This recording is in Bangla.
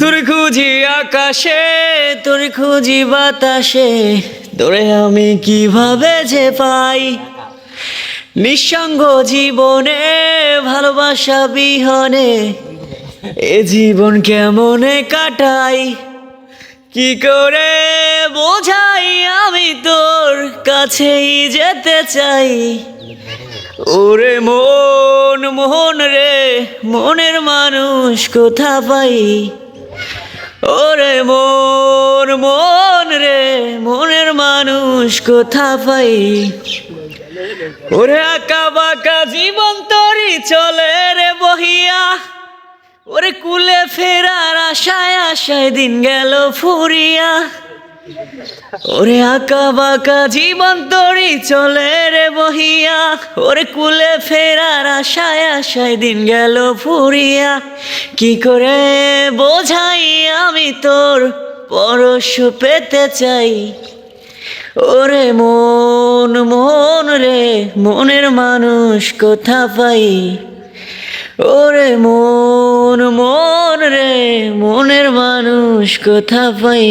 তোর খুঁজি আকাশে, তোর খুঁজি বাতাসে, তোরে আমি কিভাবে যে পাই। নিঃসঙ্গ জীবনে ভালোবাসা বিহনে এ জীবন কেমনে কাটাই। কি করে বোঝাই আমি তোর কাছেই যেতে চাই। ওরে মন মোহন রে, মনের মানুষ কোথা পাই। ওরে মন মন রে, মনের মানুষ কোথা পাই। ওরে আঁকা বাঁকা জীবন তরি চলে রে বহিয়া, ওরে কুলে ফেরার আশায় আশায় দিন গেল ফুরিয়া। ওরে আঁকা বাঁকা জীবন তরি চলে রে বহিয়া, ওরে কুলে ফেরার আশায় আশায় দিন গেল ফুরিয়া। কি করে বোঝাই আমি তোর পরশ পেতে চাই। ওরে মন মন রে, মনের মানুষ কোথা পাই। ওরে মন মন রে, মনের মানুষ কোথা পাই।